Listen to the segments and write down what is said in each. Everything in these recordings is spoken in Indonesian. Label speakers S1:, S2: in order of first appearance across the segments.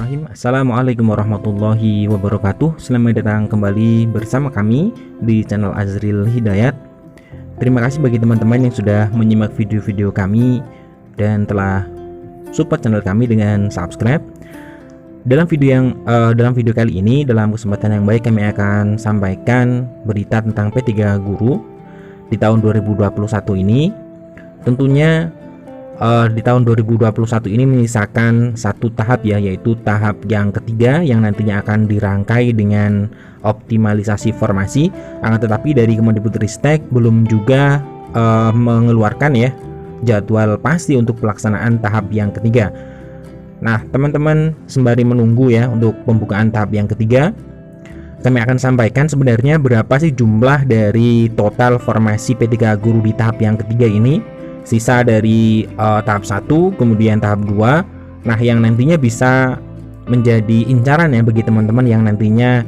S1: Bismillahirrahmanirrahim. Assalamualaikum warahmatullahi wabarakatuh. Selamat datang kembali bersama kami di channel Azril Hidayat. Terima kasih bagi teman-teman yang sudah menyimak video-video kami dan telah support channel kami dengan subscribe. Dalam video kali ini, dalam kesempatan yang baik, kami akan sampaikan berita tentang P3 Guru di tahun 2021 ini. Tentunya di tahun 2021 ini menyisakan satu tahap ya, yaitu tahap yang ketiga yang nantinya akan dirangkai dengan optimalisasi formasi. Akan tetapi dari Kemendikbudristek belum juga mengeluarkan ya jadwal pasti untuk pelaksanaan tahap yang ketiga. Nah, teman-teman, sembari menunggu ya untuk pembukaan tahap yang ketiga, kami akan sampaikan sebenarnya berapa sih jumlah dari total formasi P3 Guru di tahap yang ketiga ini. Sisa dari tahap 1, kemudian tahap 2. Nah, yang nantinya bisa menjadi incaran ya bagi teman-teman yang nantinya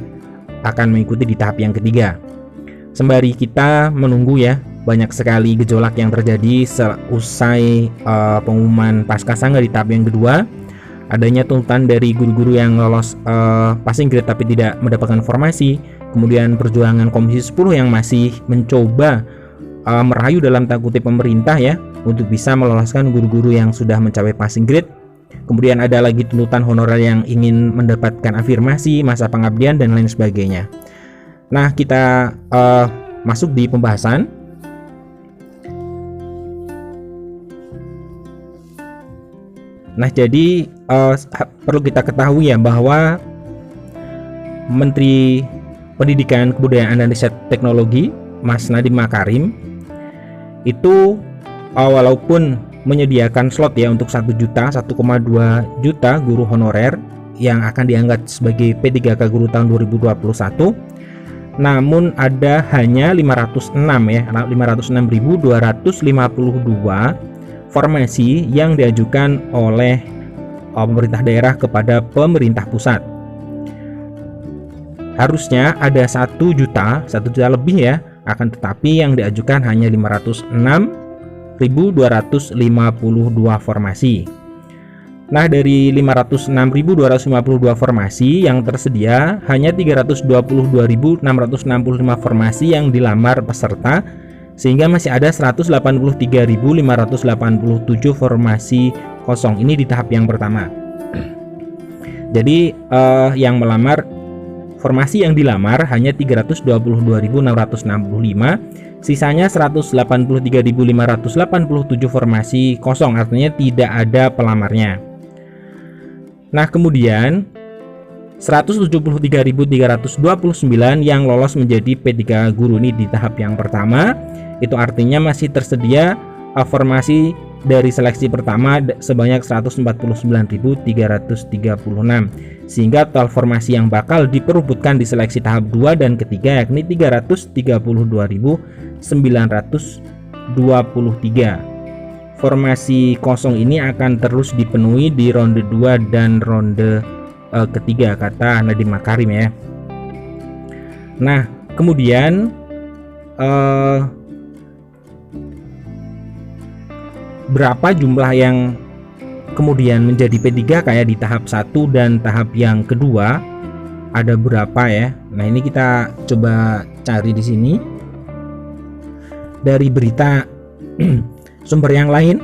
S1: akan mengikuti di tahap yang ketiga. Sembari kita menunggu ya, banyak sekali gejolak yang terjadi seusai pengumuman Paskasangga di tahap yang kedua. Adanya tuntutan dari guru-guru yang lolos passing grade tapi tidak mendapatkan formasi. Kemudian perjuangan Komisi 10 yang masih mencoba merayu dalam tanda kutip pemerintah ya untuk bisa meloloskan guru-guru yang sudah mencapai passing grade. Kemudian ada lagi tuntutan honorer yang ingin mendapatkan afirmasi, masa pengabdian, dan lain sebagainya. Nah, kita masuk di pembahasan. Nah, jadi perlu kita ketahui ya bahwa Menteri Pendidikan, Kebudayaan, dan Riset Teknologi Mas Nadiem Makarim itu walaupun menyediakan slot ya untuk 1,2 juta guru honorer yang akan diangkat sebagai P3K Guru tahun 2021, namun ada hanya 506.252 formasi yang diajukan oleh pemerintah daerah kepada pemerintah pusat. Harusnya ada 1 juta lebih ya, akan tetapi yang diajukan hanya 506.252 formasi. Nah, dari 506.252 formasi yang tersedia, hanya 322.665 formasi yang dilamar peserta, sehingga masih ada 183.587 formasi kosong. Ini di tahap yang pertama. Jadi yang melamar, formasi yang dilamar hanya 322.665, sisanya 183.587 formasi kosong, artinya tidak ada pelamarnya. Nah, kemudian 173.329 yang lolos menjadi P3 Guru ini di tahap yang pertama. Itu artinya masih tersedia formasi dari seleksi pertama sebanyak 149.336, sehingga total formasi yang bakal diperebutkan di seleksi tahap 2 dan ketiga yakni 332.923. Formasi kosong ini akan terus dipenuhi di ronde 2 dan ronde ketiga, kata Nadiem Makarim ya. Nah, kemudian berapa jumlah yang kemudian menjadi P3 kayak di tahap 1 dan tahap yang kedua, ada berapa ya? Nah, ini kita coba cari di sini dari berita sumber yang lain.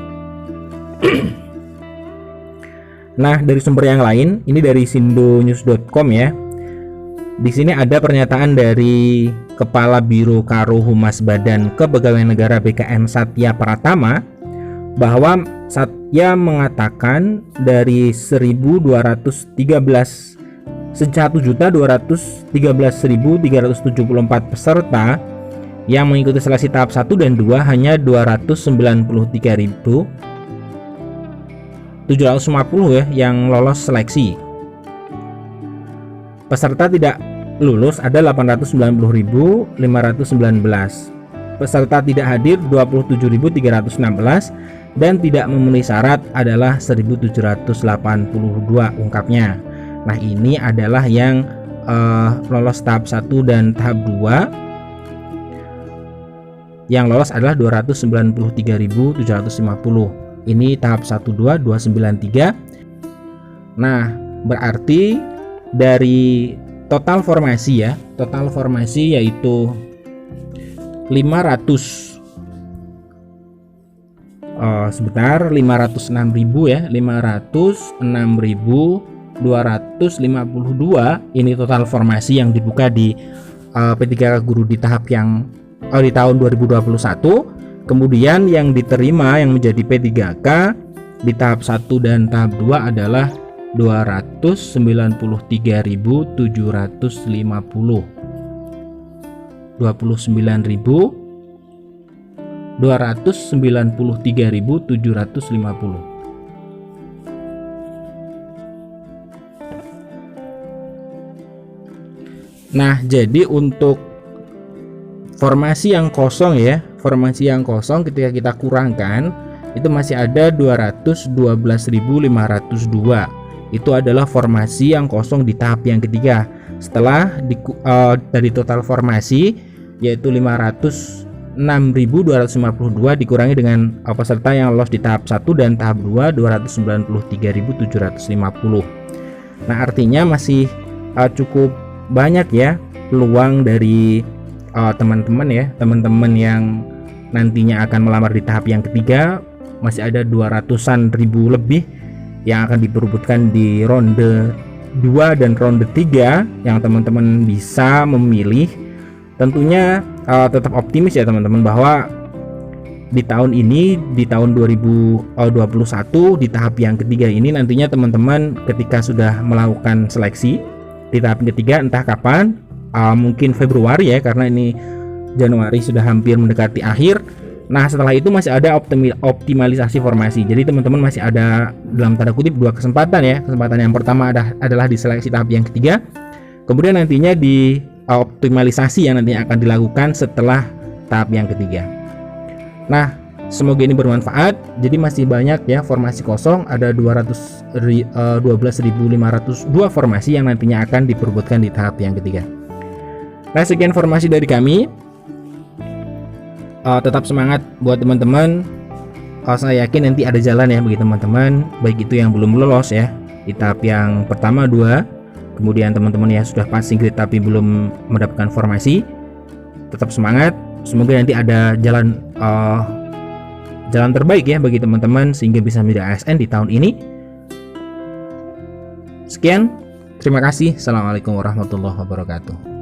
S1: Nah, dari sumber yang lain, ini dari sindonews.com ya. Di sini ada pernyataan dari Kepala Biro Karo Humas Badan Kepegawaian Negara BKN Satya Pratama, bahwa Satya mengatakan dari 1.213.374 peserta yang mengikuti seleksi tahap 1 dan 2, hanya 293.750 ya yang lolos seleksi. Peserta tidak lulus ada 890.519. Peserta tidak hadir 27.316 dan tidak memenuhi syarat adalah 1.782, ungkapnya. Nah, ini adalah yang lolos tahap 1 dan tahap 2. Yang lolos adalah 293.750. Ini tahap 1, 2, 293. Nah, Berarti dari total formasi ya, total formasi yaitu 506.000 ya, 506.252 ini total formasi yang dibuka di P3K Guru di tahap yang di tahun 2021. Kemudian yang diterima yang menjadi P3K di tahap 1 dan tahap 2 adalah 293.750. 293.750. Nah, jadi untuk formasi yang kosong ya, formasi yang kosong ketika kita kurangkan itu masih ada 212.502. Itu adalah formasi yang kosong di tahap yang ketiga. Setelah dari total formasi yaitu 506.252 dikurangi dengan peserta yang lolos di tahap 1 dan tahap 2 293.750. Nah, artinya masih cukup banyak ya peluang dari teman-teman yang nantinya akan melamar di tahap yang ketiga. Masih ada 200-an ribu lebih yang akan diperebutkan di ronde 2 dan ronde 3 yang teman-teman bisa memilih. Tentunya tetap optimis ya teman-teman bahwa di tahun ini, di tahun 2021 di tahap yang ketiga ini nantinya teman-teman ketika sudah melakukan seleksi di tahap ketiga entah kapan, mungkin Februari ya, karena ini Januari sudah hampir mendekati akhir. Nah, setelah itu masih ada optimalisasi formasi. Jadi teman-teman masih ada dalam tanda kutip 2 kesempatan ya. Kesempatan yang pertama adalah di seleksi tahap yang ketiga. Kemudian nantinya di optimalisasi yang nantinya akan dilakukan setelah tahap yang ketiga. Nah, semoga ini bermanfaat. Jadi masih banyak ya formasi kosong, ada 12.502 formasi yang nantinya akan diperebutkan di tahap yang ketiga. Nah, sekian formasi dari kami. Tetap semangat buat teman-teman. Saya yakin nanti ada jalan ya bagi teman-teman, baik itu yang belum lolos ya di tahap yang pertama 2, kemudian teman-teman yang sudah passing grade tapi belum mendapatkan formasi. Tetap semangat. Semoga nanti ada jalan terbaik ya bagi teman-teman sehingga bisa menjadi ASN di tahun ini. Sekian, terima kasih. Assalamualaikum warahmatullahi wabarakatuh.